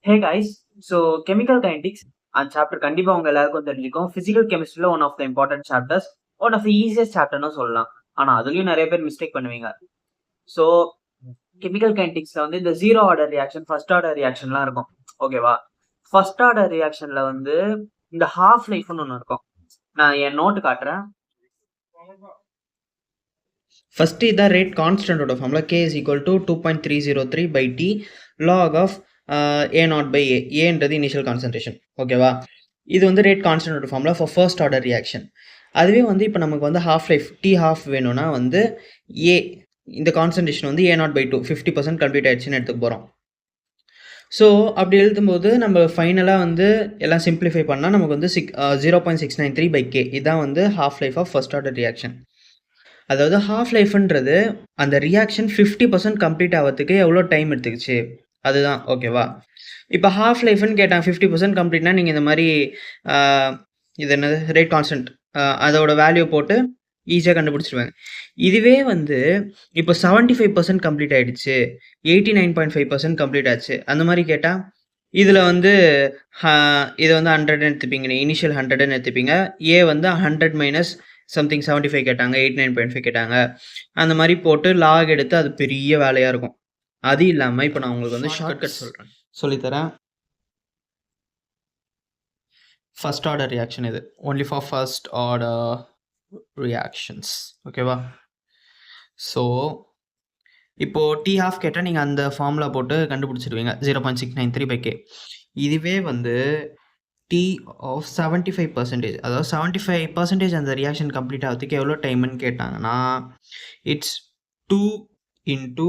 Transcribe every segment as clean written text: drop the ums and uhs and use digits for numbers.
ஹே guys, so chemical kinetics அந்த chapter கண்டிப்பாக உங்க எல்லாருக்கும் தெரிஞ்சிருக்கும். ஃபிசிக்கல் கெமிஸ்ட்ரியில் one of the important chapters, one of the easiest சாப்டர்னு சொல்லலாம். ஆனால் அதுலேயும் நிறைய பேர் மிஸ்டேக் பண்ணுவீங்க. ஸோ கெமிக்கல் கைனடிக்ஸில் வந்து இந்த zero order reaction, first order ரியாக்ஷன்லாம் இருக்கும். ஓகேவா? ஃபர்ஸ்ட் ஆர்டர் ரியாக்ஷனில் வந்து இந்த ஹாஃப் லைஃப்னு ஒன்று இருக்கும். நான் என் நோட்டு காட்டுறேன். ஃபஸ்ட்டு இதான் ரேட் கான்ஸ்டன்டோட formula K is equal to 2.303 by T log of A naught by A. ஏன்றது இனிஷியல் கான்சன்ட்ரேஷன். ஓகேவா? இது வந்து ரேட் கான்ஸ்டன்டோட formula for first order reaction. அதுவே வந்து இப்போ நமக்கு வந்து ஹாஃப் லைஃப் T ஹாஃப் வேணும்னா வந்து ஏ இந்த கான்சன்ட்ரேஷன் வந்து A நாட் பை 2 50% கம்ப்ளீட் ஆயிடுச்சுன்னு எடுத்துக்க போகிறோம். ஸோ அப்படி எழுதும்போது நம்ம ஃபைனலாக வந்து எல்லாம் சிம்பிளிஃபை பண்ணால் நமக்கு வந்து 0.693 by K. இதுதான் வந்து half life of first order reaction. அதாவது ஹாஃப் லைஃப்ன்றது அந்த ரியாக்ஷன் 50% கம்ப்ளீட் ஆகிறதுக்கு எவ்வளோ டைம் எடுத்துக்கிச்சு அதுதான். ஓகேவா? இப்போ ஹாஃப் லைஃப்னு கேட்டாங்க 50% கம்ப்ளீட்னா நீங்கள் இந்த மாதிரி இது என்னது ரேட் கான்ஸ்டன்ட் அதோட வேல்யூ போட்டு ஈஸியாக கண்டுபிடிச்சிருவாங்க. இதுவே வந்து இப்போ 75% கம்ப்ளீட் ஆகிடுச்சு, 89.5% கம்ப்ளீட் ஆச்சு அந்த மாதிரி கேட்டால் இதில் வந்து இதை வந்து 100 எடுத்துப்பீங்க, இனிஷியல் 100 எடுத்துப்பீங்க. ஏ வந்து 100 மைனஸ் சம்திங் 75 கேட்டாங்க, 89.5 கேட்டாங்க. அந்த மாதிரி போட்டு லாக் எடுத்து அது பெரிய வேலையாக இருக்கும். அது இல்லாமல் இப்போ நான் உங்களுக்கு வந்து ஷார்ட்கட் சொல்லித்தரேன். ஃபர்ஸ்ட் ஆர்டர் ரியாக்ஷன் இது only for first order reactions. ஓகேவா? ஸோ இப்போது டி ஹாஃப் கேட்டால் நீங்கள் அந்த ஃபார்முலா போட்டு கண்டுபிடிச்சிடுவீங்க 0.693 by K. இதுவே வந்து T ஆஃப் 75%, அதாவது 75% அந்த ரியாக்ஷன் கம்ப்ளீட் ஆகிறதுக்கு எவ்வளோ டைம்னு கேட்டாங்கன்னா இட்ஸ் 2 into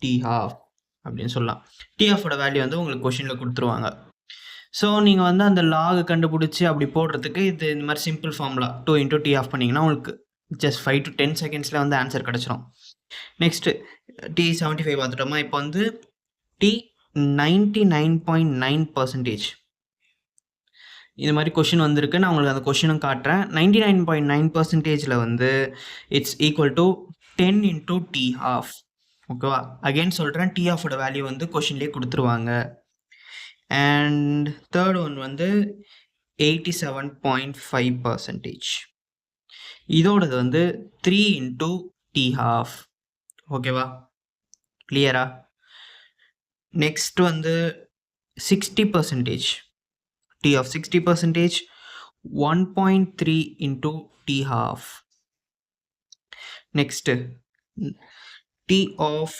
T ஹாஃப் அப்படின்னு சொல்லலாம். T ஹாஃபோட வேல்யூ வந்து உங்களுக்கு கொஷினில் கொடுத்துருவாங்க. ஸோ நீங்கள் வந்து அந்த லாக் கண்டுபிடிச்சி அப்படி போடுறதுக்கு இது இந்த மாதிரி simple formula 2 into T half பண்ணிங்கன்னா உங்களுக்கு ஜஸ்ட் 5 to 10 செகண்ட்ஸில் வந்து ஆன்சர் கிடச்சிரும். Next T 75 பார்த்துட்டோமா? இப்போ வந்து T 99.9%. இது மாதிரி கொஷின் வந்திருக்கு. நான் உங்களுக்கு அந்த கொஷினும் காட்டுறேன். 99.9%ல் வந்து it's equal to 10 into T half. ஓகேவா? அகெயின் சொல்கிறேன், T ஹாஃபோட வேல்யூ வந்து கொஷின்லேயே கொடுத்துருவாங்க. அண்ட் தேர்ட் ஒன் வந்து 87.5%. இதோடது வந்து 3 into T ஹாஃப். ஓகேவா? கிளியரா? நெக்ஸ்ட் வந்து 60%. T of 60%, 1.3 into T half. Next, T of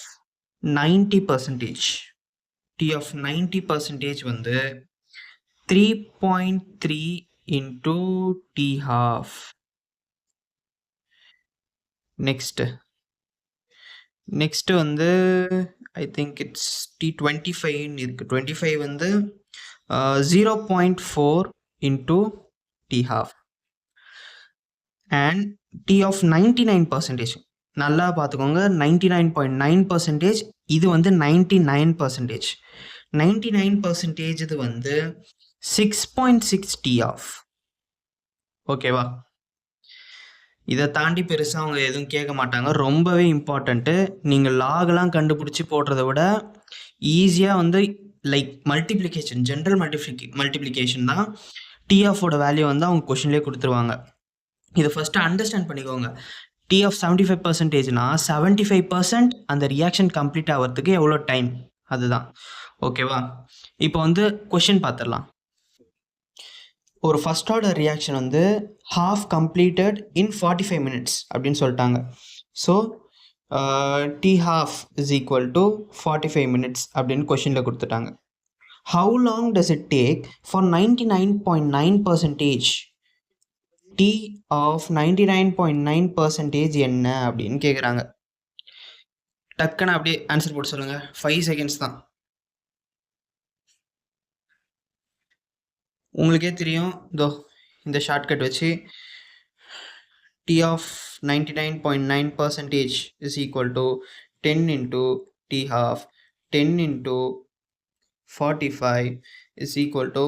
90%. T of 90% வந்து 3.3 into T half. Next வந்து I think it's T25 இருக்கு. 25 வந்து 0.4 into T half. And T of 99%. நல்லா பார்த்துக்கோங்க, 99.9%. இது வந்து 99%. 99% இது வந்து 6.6 T ஆஃப். ஓகேவா? இதை தாண்டி பெருசாக அவங்க எதுவும் கேட்க மாட்டாங்க. ரொம்பவே இம்பார்ட்டண்ட்டு. நீங்கள் லாகெலாம் கண்டுபிடிச்சி போடுறத விட ஈஸியாக வந்து லைக் மல்டிப்ளிகேஷன், ஜென்ரல் மல்டிப்ளிகேஷன் தான் T ஆஃபோட வேல்யூ வந்து அவங்க கொஷின்லேயே கொடுத்துருவாங்க. இதை ஃபஸ்ட்டு அண்டர்ஸ்டாண்ட் பண்ணிக்கோங்க. T ஆஃப் 75%னா 75% அந்த ரியாக்ஷன் கம்ப்ளீட் ஆகிறதுக்கு எவ்வளோ டைம், அதுதான். ஓகேவா? இப்போ வந்து கொஷின் பார்த்துடலாம். ஒரு ஃபஸ்ட் ஆர்டர் ரியாக்ஷன் வந்து ஹாஃப் கம்ப்ளீட்டட் இன் 45 minutes அப்படின்னு சொல்லிட்டாங்க. So T half is equal to 45 minutes அப்படின்னு கொஷினில் கொடுத்துட்டாங்க. How long does it take for 99.9% T of 99.9% என்ன அப்படின்னு கேட்குறாங்க. டக்குன்னு அப்படியே ஆன்சர் போட்டு சொல்லுங்கள். 5 seconds தான். உங்களுக்கே தெரியும், இதோ இந்த ஷார்ட்கட் வச்சு T of 99.9% is equal to 10 into T half. 10 into 45 is equal to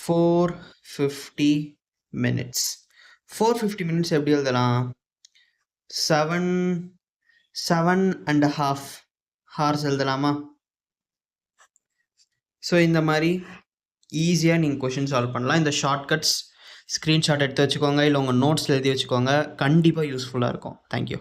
450 minutes. 450 minutes எப்படி எழுதலாம்? 7.5 hours எழுதலாமா? ஸோ இந்த மாதிரி ஈஸியாக நீங்கள் கொஷின் சால்வ் பண்ணலாம். இந்த ஷார்ட்கட்ஸ் ஸ்க்ரீன்ஷாட் எடுத்து வச்சுக்கோங்க, இல்லை உங்கள் நோட்ஸில் எழுதி வச்சுக்கோங்க. கண்டிப்பாக யூஸ்ஃபுல்லாக இருக்கும். தேங்க்யூ.